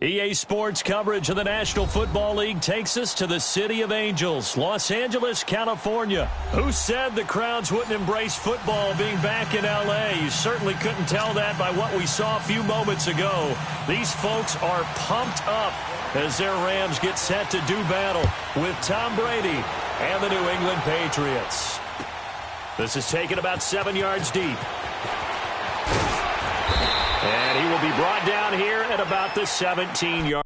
EA Sports coverage of the National Football League takes us to the City of Angels, Los Angeles, California. Who said the crowds wouldn't embrace football being back in L.A.? You certainly couldn't tell that by what we saw a few moments ago. These folks are pumped up as their Rams get set to do battle with Tom Brady and the New England Patriots. This is taken about 7 yards deep. And he will be brought down here at about the 17-yard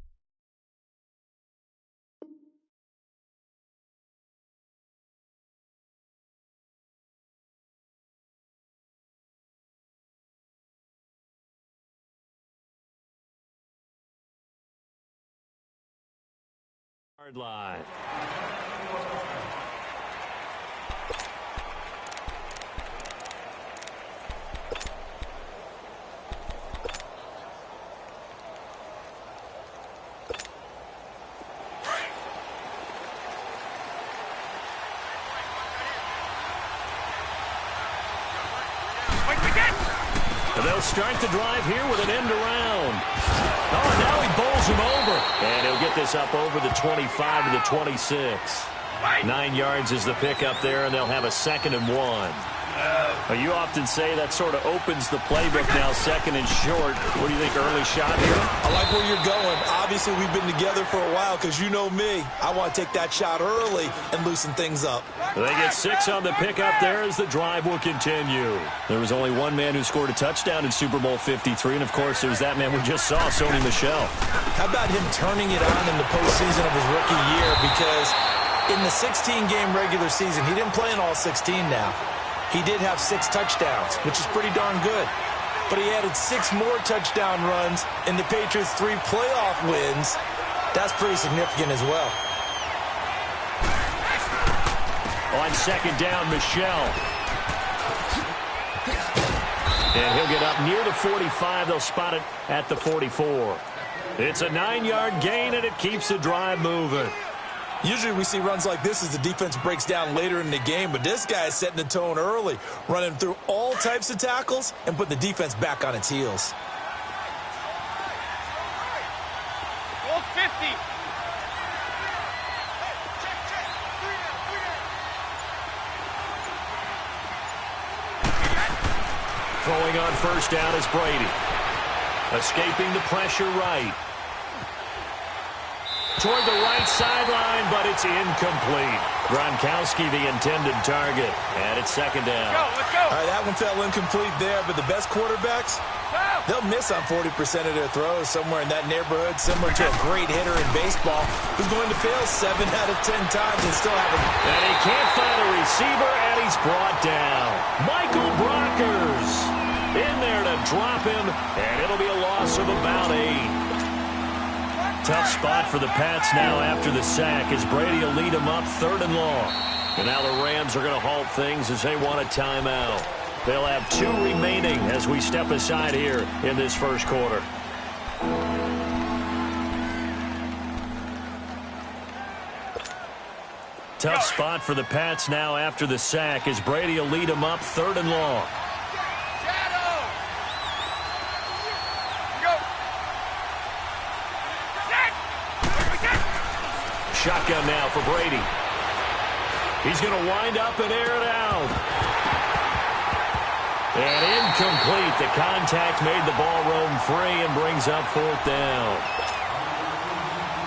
line. They'll start the drive here with an end around. Oh, and now he bowls him over. And he'll get this up over the 25 to the 26. 9 yards is the pickup there, and they'll have a 2nd and 1. You often say that sort of opens the playbook now, 2nd and short. What do you think, early shot here? I like where you're going. Obviously, we've been together for a while because you know me. I want to take that shot early and loosen things up. They get 6 on the pickup there as the drive will continue. There was only one man who scored a touchdown in Super Bowl 53, and, of course, it was that man we just saw, Sony Michel. How about him turning it on in the postseason of his rookie year? Because in the 16-game regular season, he didn't play in all 16 now. He did have 6 touchdowns, which is pretty darn good. But he added 6 more touchdown runs in the Patriots' 3 playoff wins. That's pretty significant as well. On 2nd down, Michel. And he'll get up near the 45. They'll spot it at the 44. It's a 9-yard gain, and it keeps the drive moving. Usually we see runs like this as the defense breaks down later in the game, but this guy is setting the tone early, running through all types of tackles and putting the defense back on its heels. Goal 50. Throwing on 1st down is Brady. Escaping the pressure right. Toward the right sideline, but it's incomplete. Gronkowski, the intended target, and it's 2nd down. Let's go. All right, that one fell incomplete there, but the best quarterbacks, they'll miss on 40% of their throws, somewhere in that neighborhood, similar to a great hitter in baseball who's going to fail 7 out of 10 times and still have a... And he can't find a receiver, and he's brought down. Michael Brockers in there to drop him, and it'll be a loss of about 8. Tough spot for the Pats now after the sack as Brady will lead them up 3rd and long. And now the Rams are going to halt things as they want a timeout. They'll have 2 remaining as we step aside here in this first quarter. Tough spot for the Pats now after the sack as Brady will lead them up 3rd and long. Shotgun now for Brady. He's going to wind up and air it out. And incomplete. The contact made the ball roam free and brings up 4th down.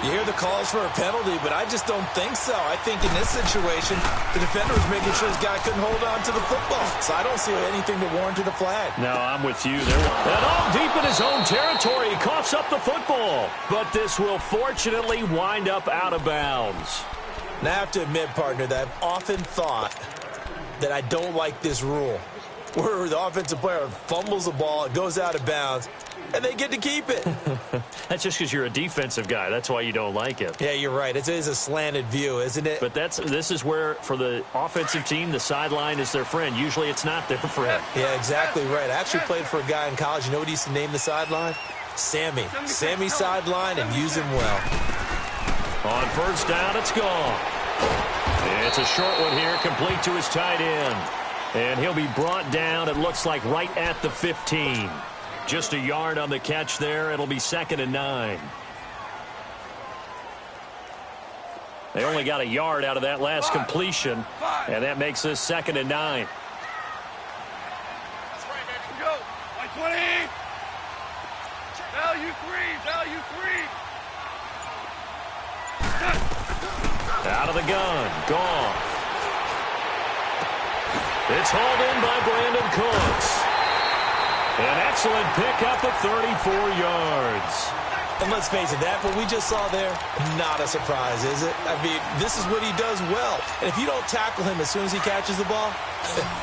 You hear the calls for a penalty, but I just don't think so. I think in this situation, the defender was making sure his guy couldn't hold on to the football. So I don't see anything to warrant a flag. No, I'm with you. And all deep in his own territory, he coughs up the football. But this will fortunately wind up out of bounds. Now, I have to admit, partner, that I've often thought that I don't like this rule, where the offensive player fumbles the ball, it goes out of bounds, and they get to keep it. That's just because you're a defensive guy. That's why you don't like it. Yeah, you're right. It is a slanted view, isn't it? But this is where, for the offensive team, the sideline is their friend. Usually it's not their friend. Yeah, exactly right. I actually played for a guy in college. You know what he used to name the sideline? Sammy. Sammy sideline, and use him well. On 1st down, it's gone. It's a short one here, complete to his tight end. And he'll be brought down, it looks like, right at the 15. Just a yard on the catch there. It'll be 2nd and 9. They only got a yard out of that last completion, and that makes this 2nd and 9. That's right, baby. Go. 20. Value 3. Out of the gun. Gone. It's hauled in by Brandon Cooks. An excellent pickup of 34 yards. And let's face it, that what we just saw there, not a surprise, is it? I mean, this is what he does well. And if you don't tackle him as soon as he catches the ball,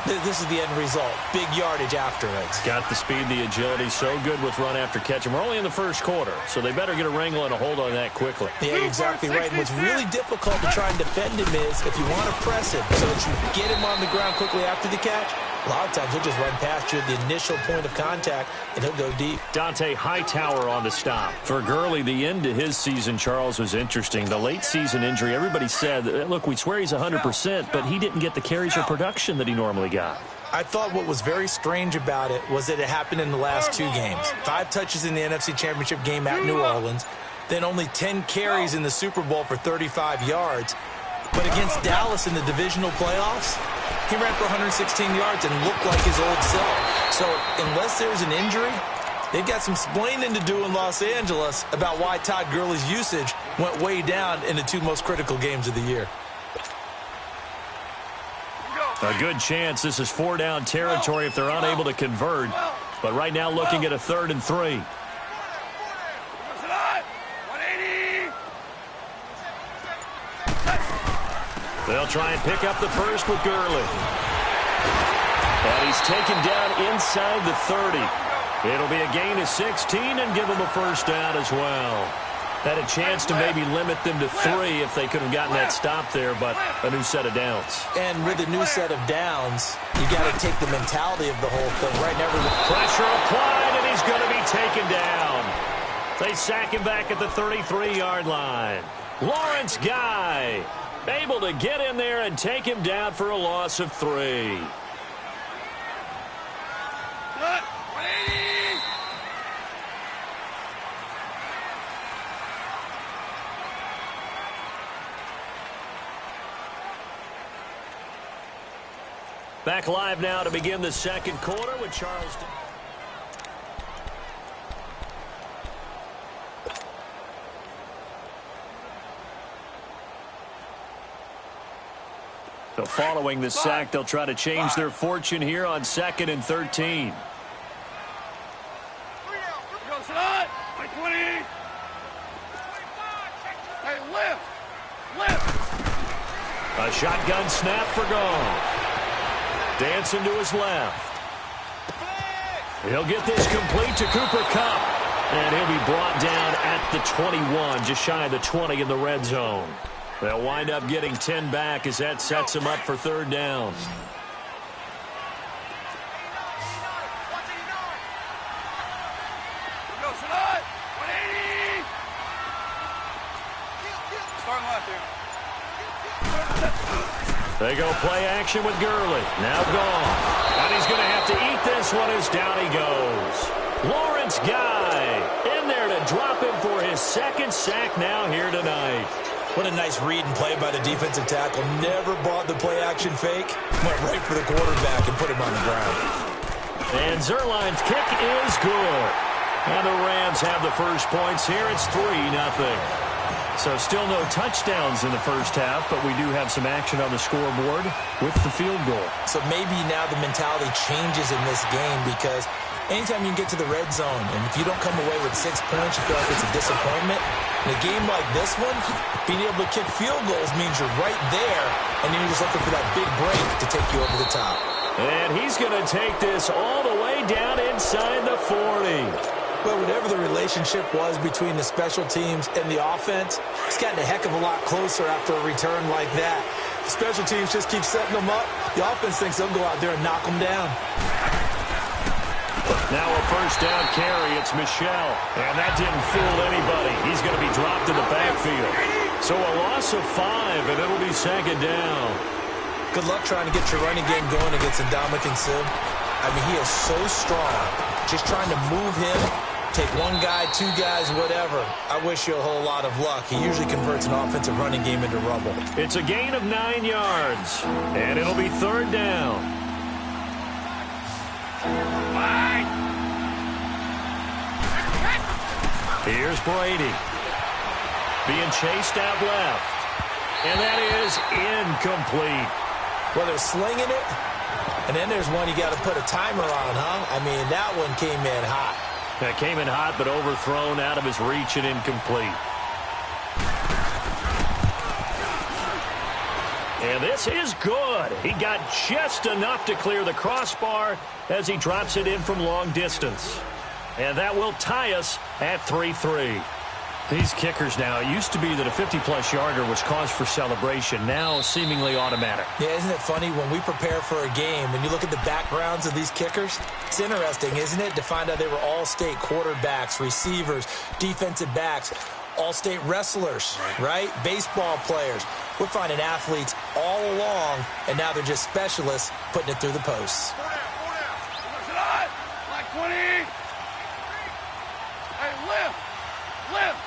this is the end result. Big yardage after it. Got the speed, the agility, so good with run after catch. And we're only in the first quarter, so they better get a wrangle and a hold on that quickly. Yeah, you're exactly right. And what's really difficult to try and defend him is if you want to press him so that you get him on the ground quickly after the catch, a lot of times he'll just run past you at the initial point of contact, and he'll go deep. Dante Hightower on the stop. For Gurley, the end to his season, Charles, was interesting. The late season injury, everybody said, look, we swear he's 100%, but he didn't get the carries or production that he normally got. I thought what was very strange about it was that it happened in the last 2 games. 5 touches in the NFC Championship game at New Orleans, then only 10 carries in the Super Bowl for 35 yards. But against Dallas in the divisional playoffs, he ran for 116 yards and looked like his old self. So unless there's an injury, they've got some explaining to do in Los Angeles about why Todd Gurley's usage went way down in the 2 most critical games of the year. A good chance this is 4-down territory if they're unable to convert. But right now looking at a 3rd and 3. They'll try and pick up the first with Gurley. And he's taken down inside the 30. It'll be a gain of 16 and give him a first down as well. Had a chance to maybe limit them to 3 if they could have gotten that stop there, but a new set of downs. And with a new set of downs, you got to take the mentality of the whole thing. Right now, pressure applied, and he's going to be taken down. They sack him back at the 33-yard line. Lawrence Guy able to get in there and take him down for a loss of 3. Back live now to begin the 2nd quarter with Charleston. So following the sack, they'll try to change their fortune here on 2nd and 13. A shotgun snap for Goff. Dancing to his left. He'll get this complete to Cooper Kupp. And he'll be brought down at the 21, just shy of the 20 in the red zone. They'll wind up getting 10 back as that sets him up for 3rd down. They go play action with Gurley. Now gone. And he's going to have to eat this one as down he goes. Lawrence Guy in there to drop him for his 2nd sack now here tonight. What a nice read and play by the defensive tackle. Never bought the play action fake. Went right for the quarterback and put him on the ground. And Zerline's kick is good. And the Rams have the first points here. It's 3-0. So still no touchdowns in the first half, but we do have some action on the scoreboard with the field goal. So maybe now the mentality changes in this game because anytime you get to the red zone, and if you don't come away with 6 points, you feel like it's a disappointment. In a game like this one, being able to kick field goals means you're right there, and then you're just looking for that big break to take you over the top. And he's going to take this all the way down inside the 40. But whatever the relationship was between the special teams and the offense, it's gotten a heck of a lot closer after a return like that. The special teams just keep setting them up. The offense thinks they'll go out there and knock them down. Now a first down carry. It's Michel. And that didn't fool anybody. He's going to be dropped in the backfield. So a loss of 5, and it'll be 2nd down. Good luck trying to get your running game going against Ndamukong Suh. I mean, he is so strong. Just trying to move him take one guy, two guys, whatever. I wish you a whole lot of luck. He usually converts an offensive running game into rubble. It's a gain of 9 yards, and it'll be third down. Here's Brady. Being chased out left. And that is incomplete. Well, they're slinging it, and then there's one you got to put a timer on, huh? I mean, that one came in hot. That came in hot, but overthrown out of his reach and incomplete. And this is good. He got just enough to clear the crossbar as he drops it in from long distance. And that will tie us at 3-3. These kickers now, it used to be that a 50-plus yarder was cause for celebration. Now seemingly automatic. Yeah, isn't it funny when we prepare for a game, when you look at the backgrounds of these kickers? It's interesting, isn't it, to find out they were all-state quarterbacks, receivers, defensive backs, all-state wrestlers, right? Baseball players. We're finding athletes all along, and now they're just specialists putting it through the posts. Like 20. Hey, lift. Lift.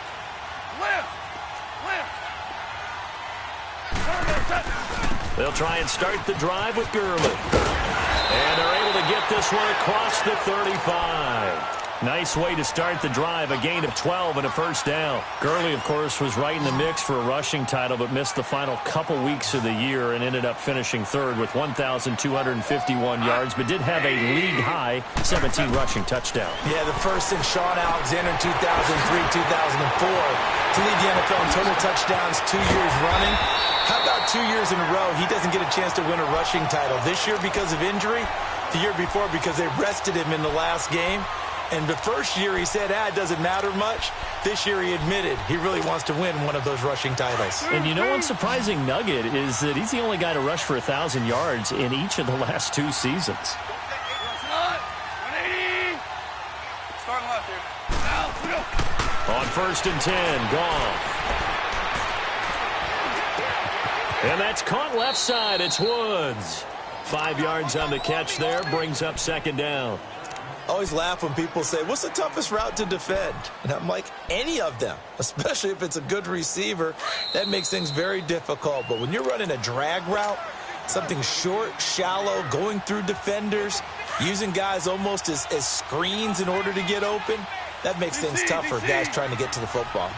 They'll try and start the drive with Gurley. And they're able to get this one across the 35. Nice way to start the drive, a gain of 12 and a first down. Gurley, of course, was right in the mix for a rushing title, but missed the final couple weeks of the year and ended up finishing third with 1,251 yards, but did have a league-high 17 rushing touchdowns. Yeah, the first since Sean Alexander in 2003-2004 to lead the NFL in total touchdowns 2 years running. How about 2 years in a row he doesn't get a chance to win a rushing title? This year because of injury, the year before because they rested him in the last game. And the first year he said, it doesn't matter much. This year he admitted he really wants to win one of those rushing titles. And you know one surprising nugget is that he's the only guy to rush for 1,000 yards in each of the last 2 seasons. 180. Starting left here. Now, on 1st and 10, Goff. And that's caught left side. It's Woods. 5 yards on the catch there, brings up second down. I always laugh when people say, what's the toughest route to defend? And I'm like, any of them, especially if it's a good receiver. That makes things very difficult. But when you're running a drag route, something short, shallow, going through defenders, using guys almost as screens in order to get open, that makes things tough for guys trying to get to the football.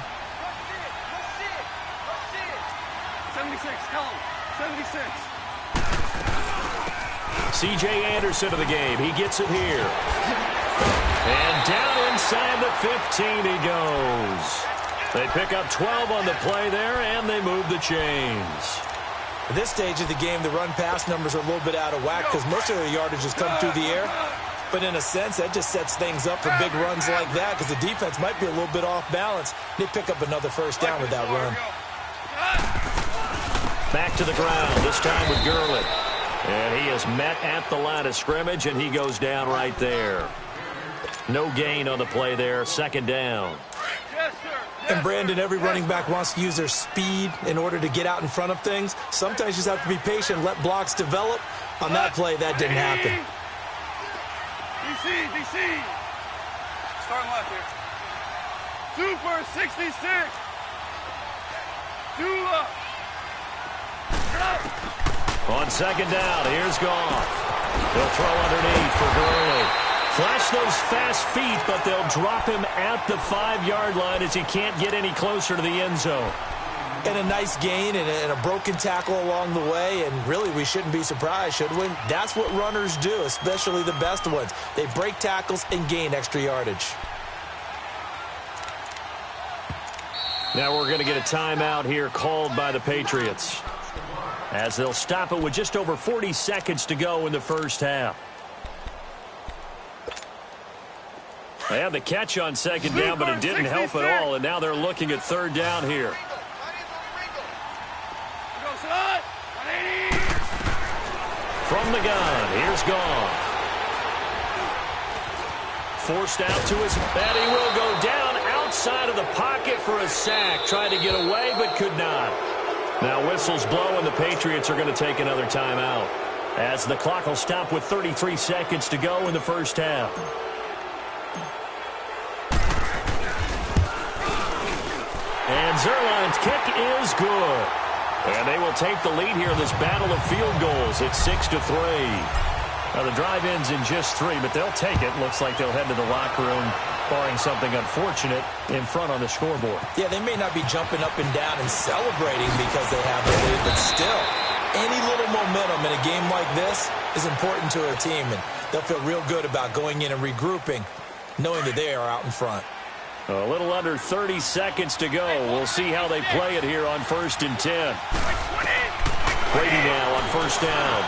76, tell him. 76. C.J. Anderson of the game. He gets it here. And down inside the 15 he goes. They pick up 12 on the play there, and they move the chains. At this stage of the game, the run-pass numbers are a little bit out of whack because most of their yardage has come through the air. But in a sense, that just sets things up for big runs like that because the defense might be a little bit off balance. They pick up another first down with that run. Back to the ground, this time with Gurley. And he is met at the line of scrimmage, and he goes down right there. No gain on the play there, second down. Yes, sir. Yes, and Brandon, every running back wants to use their speed in order to get out in front of things. Sometimes you just have to be patient, let blocks develop. On that play, that didn't happen. DC. Starting left here. 2 for 66. 2 up. On second down, here's Goff. They'll throw underneath for Gurley. Flash those fast feet, but they'll drop him at the 5-yard line as he can't get any closer to the end zone. And a nice gain and a broken tackle along the way, and really we shouldn't be surprised, should we? That's what runners do, especially the best ones. They break tackles and gain extra yardage. Now we're going to get a timeout here called by the Patriots, as they'll stop it with just over 40 seconds to go in the first half. They had the catch on second down, but it didn't help at all, and now they're looking at third down here. From the gun, here's Goff. Forced out to his, and he will go down outside of the pocket for a sack. Tried to get away, but could not. Now whistles blow, and the Patriots are going to take another timeout, as the clock will stop with 33 seconds to go in the first half. And Zerline's kick is good. And they will take the lead here in this battle of field goals. It's 6-3. Now, the drive ends in just 3, but they'll take it. Looks like they'll head to the locker room, barring something unfortunate, in front on the scoreboard. Yeah, they may not be jumping up and down and celebrating because they have the lead, but still, any little momentum in a game like this is important to a team, and they'll feel real good about going in and regrouping, knowing that they are out in front. A little under 30 seconds to go. We'll see how they play it here on 1st and 10. Brady now on 1st down.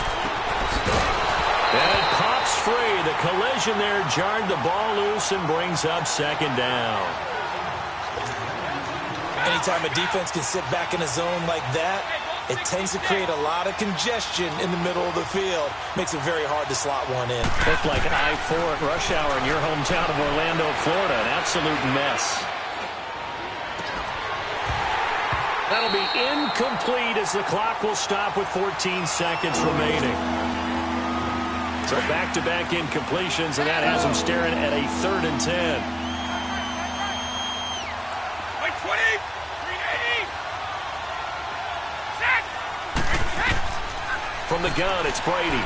And it pops free. The collision there jarred the ball loose and brings up 2nd down. Anytime a defense can sit back in a zone like that, it tends to create a lot of congestion in the middle of the field. Makes it very hard to slot one in. Looked like I-4 at rush hour in your hometown of Orlando, Florida. An absolute mess. That'll be incomplete as the clock will stop with 14 seconds remaining. So back-to-back incompletions, and that has them staring at a 3rd and 10. Like 20, 380. Set. From the gun, it's Brady.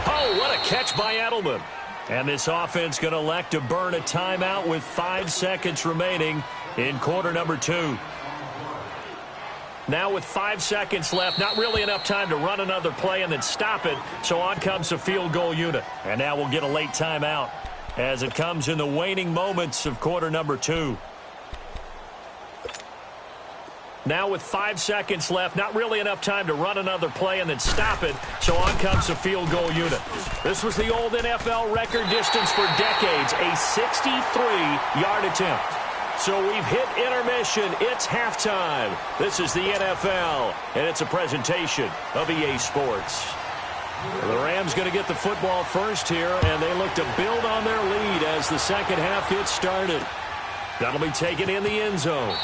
Oh, what a catch by Edelman. And this offense going to elect to burn a timeout with 5 seconds remaining in quarter number 2. Now with 5 seconds left, not really enough time to run another play and then stop it. So on comes the field goal unit. And now we'll get a late timeout as it comes in the waning moments of quarter number 2. Now with 5 seconds left, not really enough time to run another play and then stop it. So on comes the field goal unit. This was the old NFL record distance for decades, a 63-yard attempt. So we've hit intermission. It's halftime. This is the NFL, and it's a presentation of EA Sports. The Rams going to get the football first here, and they look to build on their lead as the second half gets started. That'll be taken in the end zone.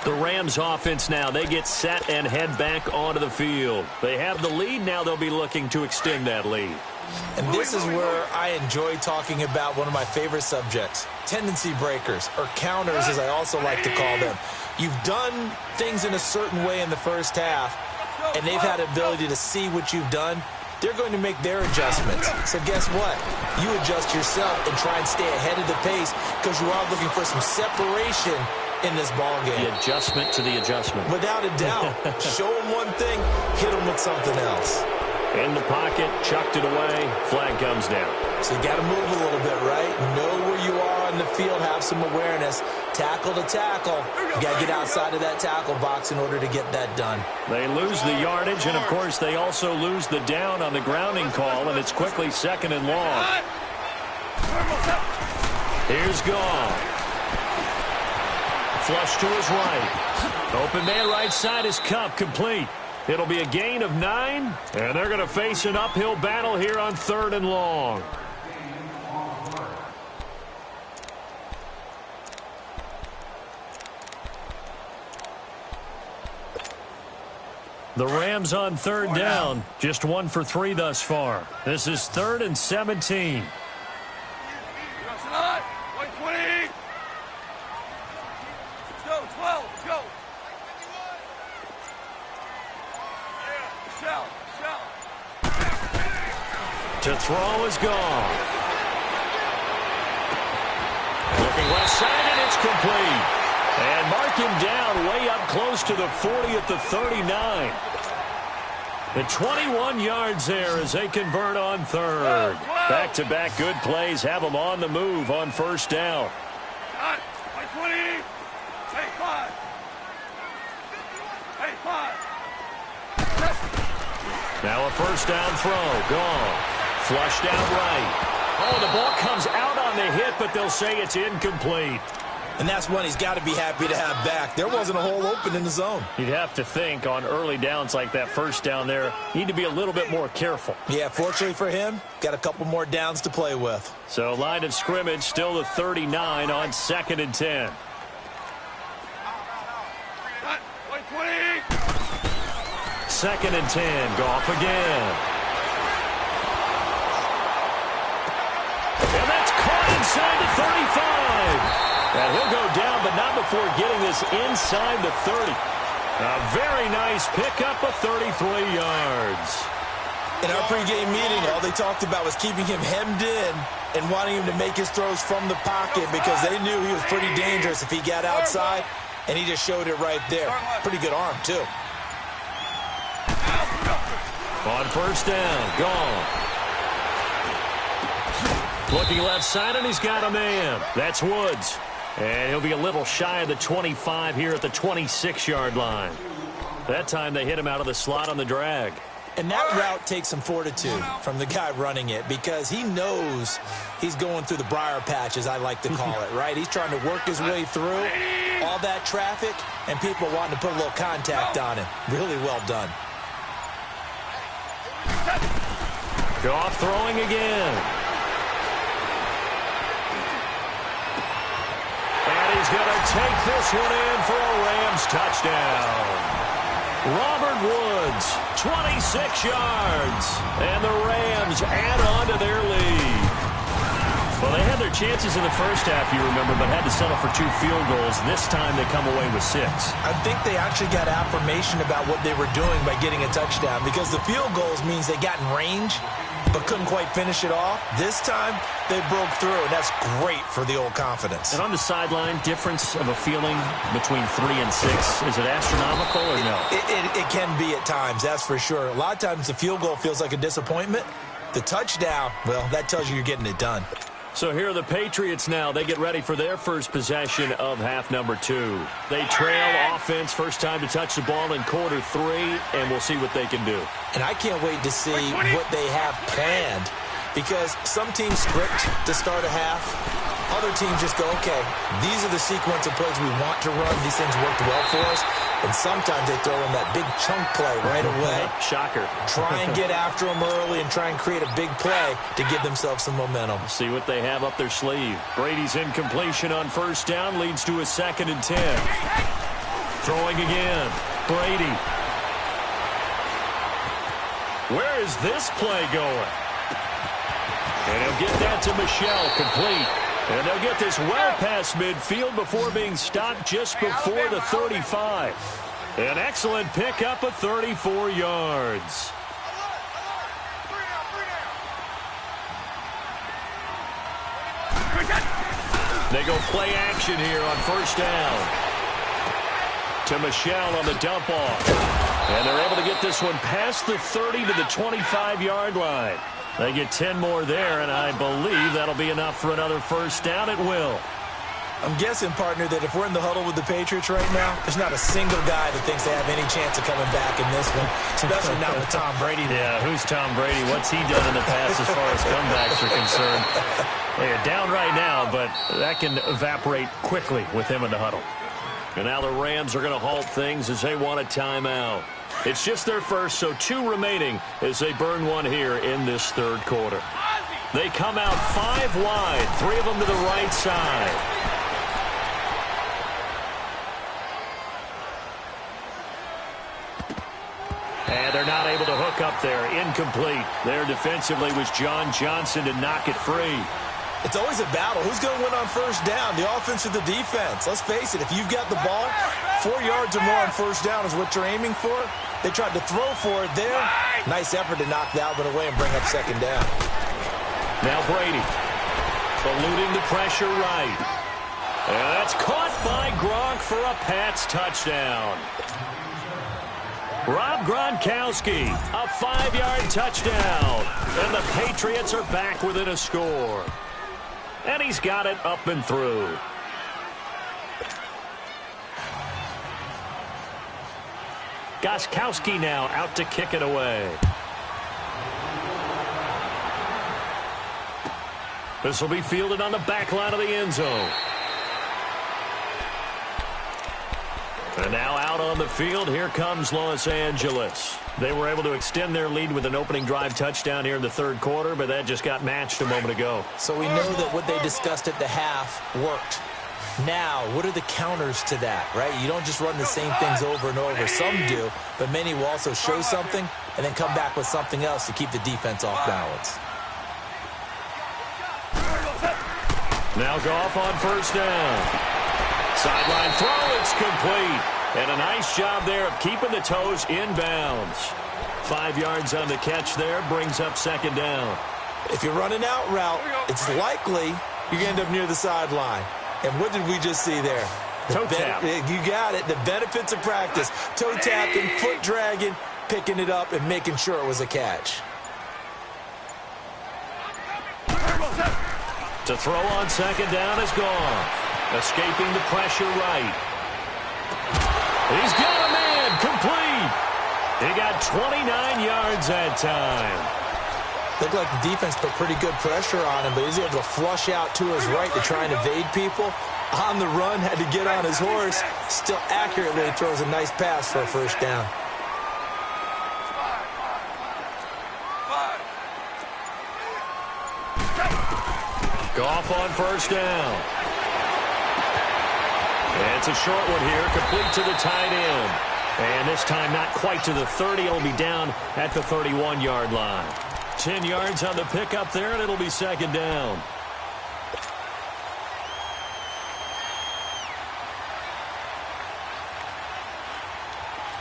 The Rams offense now, they get set and head back onto the field. They have the lead. Now they'll be looking to extend that lead. And this is where I enjoy talking about one of my favorite subjects, tendency breakers, or counters as I also like to call them. You've done things in a certain way in the first half, and they've had the ability to see what you've done. They're going to make their adjustments. So guess what? You adjust yourself and try and stay ahead of the pace because you are looking for some separation in this ball game. The adjustment to the adjustment. Without a doubt. Show them one thing, hit them with something else. In the pocket, chucked it away, flag comes down. So you got to move a little bit, right? Know where you are on the field, have some awareness. Tackle to tackle. You got to get outside of that tackle box in order to get that done. They lose the yardage, and of course they also lose the down on the grounding call, and it's quickly 2nd and long. Here's Goff. Flush to his right. Open man right side is Cup, complete. It'll be a gain of 9, and they're going to face an uphill battle here on 3rd and long. The Rams on 3rd down, just 1 for 3 thus far. This is 3rd and 17. To throw is gone. Looking left side, and it's complete. And mark him down way up close to the 40 at the 39. The 21 yards there as they convert on 3rd. Back-to-back good plays have them on the move on 1st down. Now a 1st down throw. Gone. Flushed out right. Oh, the ball comes out on the hit, but they'll say it's incomplete. And that's one he's got to be happy to have back. There wasn't a hole open in the zone. You'd have to think on early downs like that 1st down there, you need to be a little bit more careful. Yeah, fortunately for him, got a couple more downs to play with. So line of scrimmage still the 39 on 2nd and 10. Second and 10. Goff again. And he'll go down, but not before getting this inside the 30. A very nice pickup of 33 yards. In our pregame meeting, all they talked about was keeping him hemmed in and wanting him to make his throws from the pocket because they knew he was pretty dangerous if he got outside, and he just showed it right there. Pretty good arm, too. On first down, gone. Looking left side, and he's got a man. That's Woods. And he'll be a little shy of the 25 here at the 26-yard line. That time they hit him out of the slot on the drag. And that route takes some fortitude from the guy running it because he knows he's going through the briar patch, as I like to call it, right? He's trying to work his way through all that traffic and people wanting to put a little contact on him. Really well done. Goff throwing again. And he's going to take this one in for a Rams touchdown. Robert Woods, 26 yards. And the Rams add on to their lead. Well, they had their chances in the first half, you remember, but had to settle for 2 field goals. This time they come away with 6. I think they actually got affirmation about what they were doing by getting a touchdown because the field goals means they got in range but couldn't quite finish it off. This time, they broke through, and that's great for the old confidence. And on the sideline, difference of a feeling between 3 and 6, is it astronomical or no? It can be at times, that's for sure. A lot of times the field goal feels like a disappointment. The touchdown, well, that tells you you're getting it done. So here are the Patriots now. They get ready for their first possession of half number 2. They trail offense, first time to touch the ball in quarter 3, and we'll see what they can do. And I can't wait to see what they have planned because some teams script to start a half. Other teams just go, okay, these are the sequence of plays we want to run. These things worked well for us. And sometimes they throw in that big chunk play right away. Shocker. Try and get after them early and try and create a big play to give themselves some momentum. See what they have up their sleeve. Brady's incompletion on first down leads to a 2nd and 10. Throwing again. Brady. Where is this play going? And he'll get that to Michelle, complete. And they'll get this well past midfield before being stopped just before the 35. An excellent pickup of 34 yards. They go play action here on first down. To Michelle on the dump off. And they're able to get this one past the 30 to the 25-yard line. They get 10 more there, and I believe that'll be enough for another first down. It will. I'm guessing, partner, that if we're in the huddle with the Patriots right now, there's not a single guy that thinks they have any chance of coming back in this one, especially not with Tom Brady. Yeah, who's Tom Brady? What's he done in the past as far as comebacks are concerned? They are down right now, but that can evaporate quickly with him in the huddle. And now the Rams are going to halt things as they want a timeout. It's just their first, so 2 remaining as they burn one here in this third quarter. They come out 5 wide, 3 of them to the right side. And they're not able to hook up there. Incomplete. There defensively was John Johnson to knock it free. It's always a battle. Who's going to win on first down, the offense or the defense? Let's face it, if you've got the ball, 4 yards or more on first down is what you're aiming for. They tried to throw for it there. Nice effort to knock that one away and bring up second down. Now Brady, eluding the pressure right. And that's caught by Gronk for a Pats touchdown. Rob Gronkowski, a 5-yard touchdown. And the Patriots are back within a score. And he's got it up and through. Gostkowski now out to kick it away. This will be fielded on the back line of the end zone. And now out on the field, here comes Los Angeles. They were able to extend their lead with an opening drive touchdown here in the third quarter, but that just got matched a moment ago. So we know that what they discussed at the half worked. Now, what are the counters to that, right? You don't just run the same things over and over. Some do, but many will also show something and then come back with something else to keep the defense off balance. Now Goff on first down. Sideline throw, it's complete. And a nice job there of keeping the toes in bounds. 5 yards on the catch there, brings up second down. If you're running out route, it's likely you're going to end up near the sideline. And what did we just see there? Toe tap. You got it. The benefits of practice. Toe tapping, foot dragging, picking it up, and making sure it was a catch. To throw on second down is Goff. Escaping the pressure right. He's got a man. Complete. He got 29 yards that time. Looked like the defense put pretty good pressure on him, but he was able to flush out to his right to try and evade people. On the run, had to get on his horse. Still accurately throws a nice pass for a first down. Goff on first down. And it's a short one here, complete to the tight end. And this time not quite to the 30. It'll be down at the 31-yard line. 10 yards on the pickup there, and it'll be second down.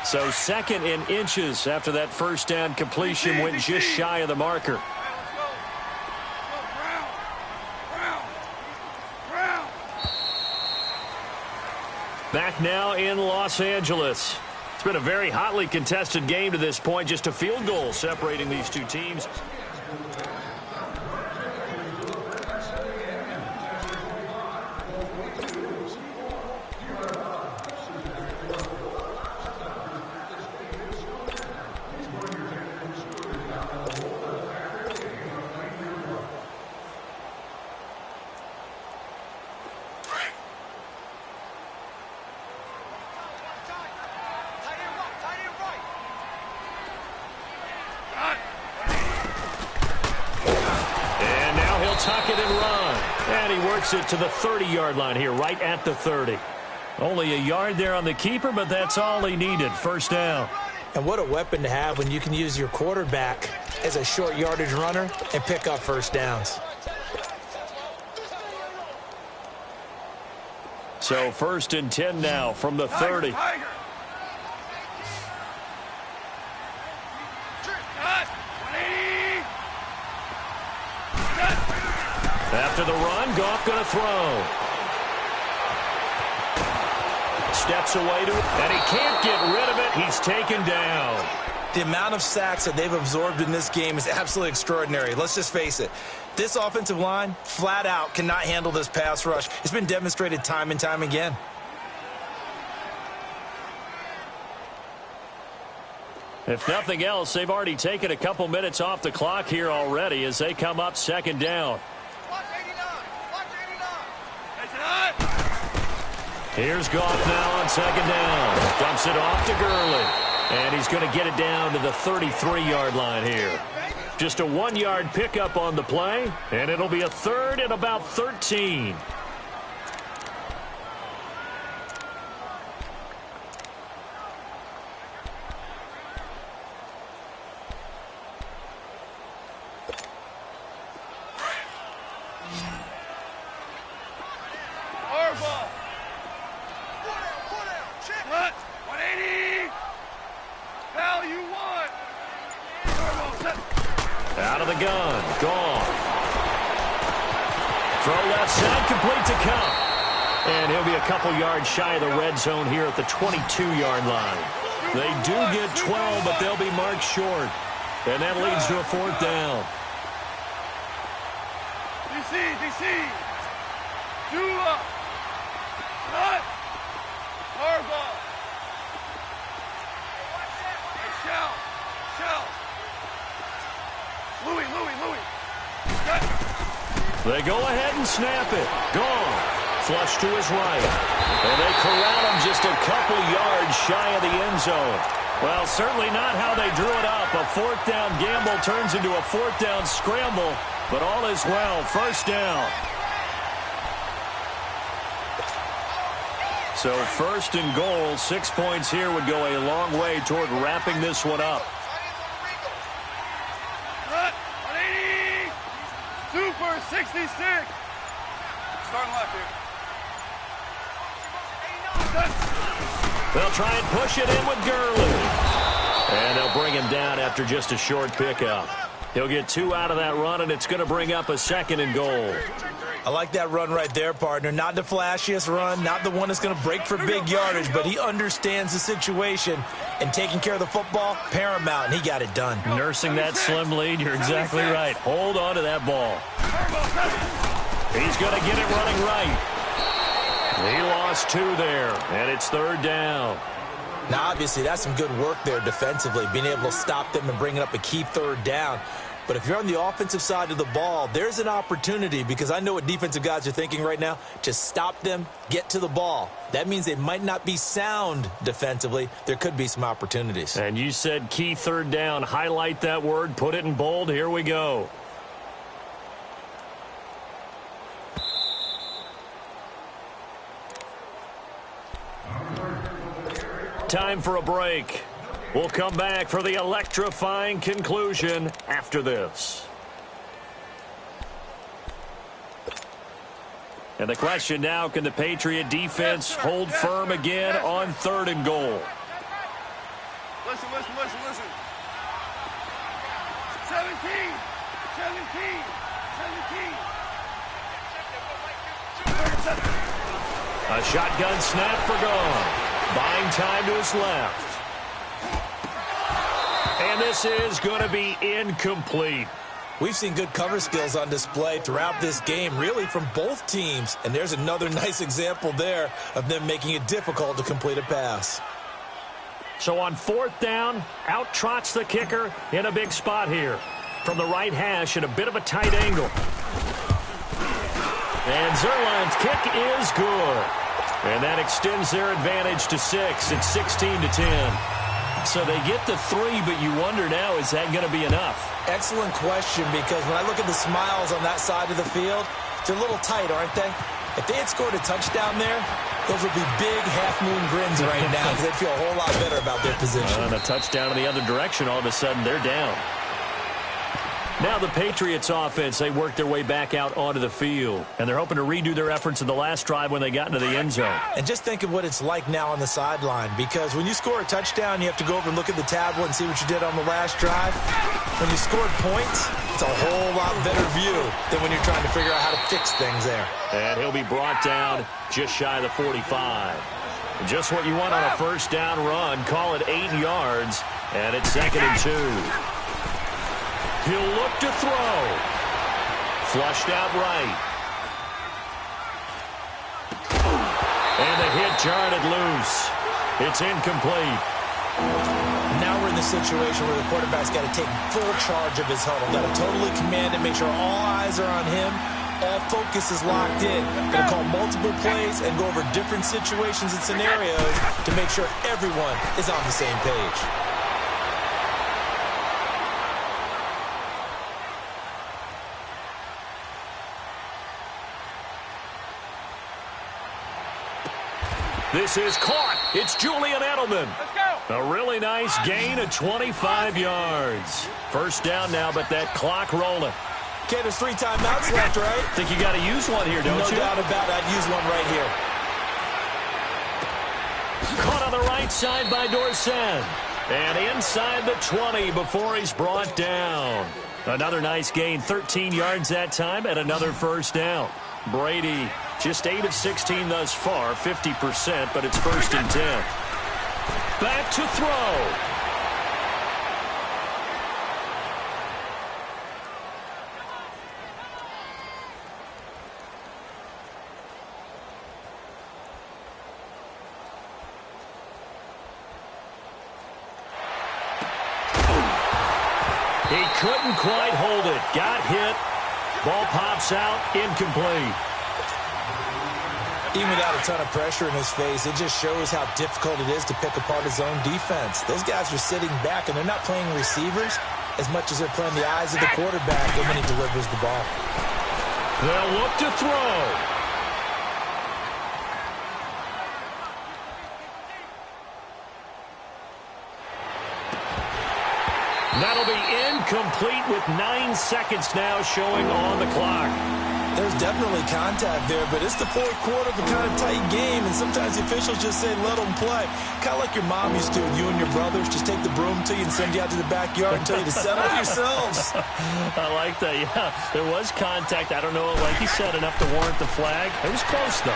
So second in inches after that first down completion went just shy of the marker. Back now in Los Angeles. It's been a very hotly contested game to this point. Just a field goal separating these two teams. Tuck it and run. And he works it to the 30-yard line here, right at the 30. Only a yard there on the keeper, but that's all he needed. First down. And what a weapon to have when you can use your quarterback as a short yardage runner and pick up first downs. So first and 10 now from the 30. After the run, Goff going to throw. Steps away to it, and he can't get rid of it. He's taken down. The amount of sacks that they've absorbed in this game is absolutely extraordinary. Let's just face it. This offensive line, flat out, cannot handle this pass rush. It's been demonstrated time and time again. If nothing else, they've already taken a couple minutes off the clock here already as they come up second down. Here's Goff now on second down. Dumps it off to Gurley. And he's going to get it down to the 33-yard line here. Just a 1-yard pickup on the play, and it'll be a third and about 13. Out of the gun, Goff. Throw left side, complete to Cup. And he'll be a couple yards shy of the red zone here at the 22-yard line. They do get 12, but they'll be marked short. And that leads to a fourth down. DC. Do up. Cut. Harbaugh. Shell. Louis. They go ahead and snap it. Goff. Flush to his right. And they corral him just a couple yards shy of the end zone. Well, certainly not how they drew it up. A fourth down gamble turns into a fourth down scramble. But all is well. First down. So first and goal, 6 points here would go a long way toward wrapping this one up. Super 66. Starting left here. They'll try and push it in with Gurley. And they'll bring him down after just a short pickup. He'll get 2 out of that run, and it's going to bring up a 2nd and goal. I like that run right there, partner. Not the flashiest run, not the one that's going to break for big yardage, but he understands the situation, and taking care of the football, paramount, and he got it done. Nursing that slim lead, you're exactly right. Hold on to that ball. He's going to get it running right. He lost 2 there, and it's 3rd down. Now, obviously, that's some good work there defensively, being able to stop them and bringing up a key 3rd down. But if you're on the offensive side of the ball, there's an opportunity, because I know what defensive guys are thinking right now. Just stop them, get to the ball. That means they might not be sound defensively. There could be some opportunities. And you said key 3rd down. Highlight that word, put it in bold. Here we go. Time for a break. We'll come back for the electrifying conclusion after this. And the question now, can the Patriot defense hold firm again on 3rd and goal? Listen. 17. A shotgun snap for Gone. Buying time to his left. And this is going to be incomplete. We've seen good cover skills on display throughout this game, really from both teams. And there's another nice example there of them making it difficult to complete a pass. So on 4th down, out trots the kicker in a big spot here. From the right hash at a bit of a tight angle. And Zerline's kick is good. And that extends their advantage to 6. It's 16-10. So they get the 3, but you wonder now, is that going to be enough? Excellent question, because when I look at the smiles on that side of the field, they're a little tight, aren't they? If they had scored a touchdown there, those would be big half-moon grins right now, because they'd feel a whole lot better about their position. And a touchdown in the other direction, all of a sudden they're down. Now the Patriots offense, they work their way back out onto the field. And they're hoping to redo their efforts in the last drive when they got into the end zone. And just think of what it's like now on the sideline, because when you score a touchdown, you have to go over and look at the tablet and see what you did on the last drive. When you scored points, it's a whole lot better view than when you're trying to figure out how to fix things there. And he'll be brought down just shy of the 45. Just what you want on a 1st down run. Call it 8 yards, and it's 2nd and 2. He'll look to throw. Flushed out right. And the hit jarred it loose. It's incomplete. Now we're in the situation where the quarterback's got to take full charge of his huddle. Got to totally command it, make sure all eyes are on him. All focus is locked in. Going to call multiple plays and go over different situations and scenarios to make sure everyone is on the same page. This is caught. It's Julian Edelman. Let's go. A really nice gain of 25 yards. 1st down now, but that clock rolling. Okay, there's 3 timeouts left, right? Think you got to use one here, don't you? No doubt about it. I'd use one right here. Caught on the right side by Dorsett. And inside the 20 before he's brought down. Another nice gain, 13 yards that time, and another 1st down. Brady, just 8 of 16 thus far, 50%, but it's 1st and 10. Back to throw. He couldn't quite hold it. Got hit. Ball pops out, incomplete. Even without a ton of pressure in his face, it just shows how difficult it is to pick apart his own defense. Those guys are sitting back, and they're not playing receivers as much as they're playing the eyes of the quarterback and when he delivers the ball. They'll look to throw. That'll be incomplete with 9 seconds now showing on the clock. There's definitely contact there, but it's the fourth quarter of a kind of tight game, and sometimes the officials just say, let them play. Kind of like your mom used to with you and your brothers. Just take the broom to you and send you out to the backyard and tell you to settle yourselves. I like that, yeah. There was contact. I don't know, like you said, enough to warrant the flag. It was close, though.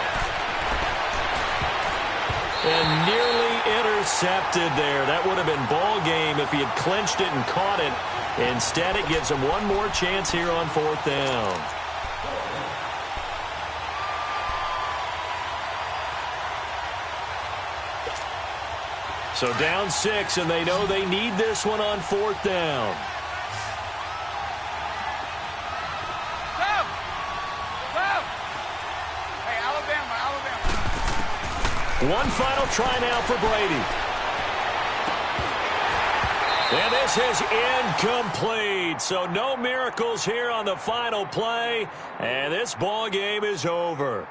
And nearly intercepted there. That would have been ball game if he had clinched it and caught it. Instead, it gives him one more chance here on fourth down. So down 6, and they know they need this one on fourth down. Hey, Alabama. One final try now for Brady. And this is incomplete. So no miracles here on the final play. And this ball game is over.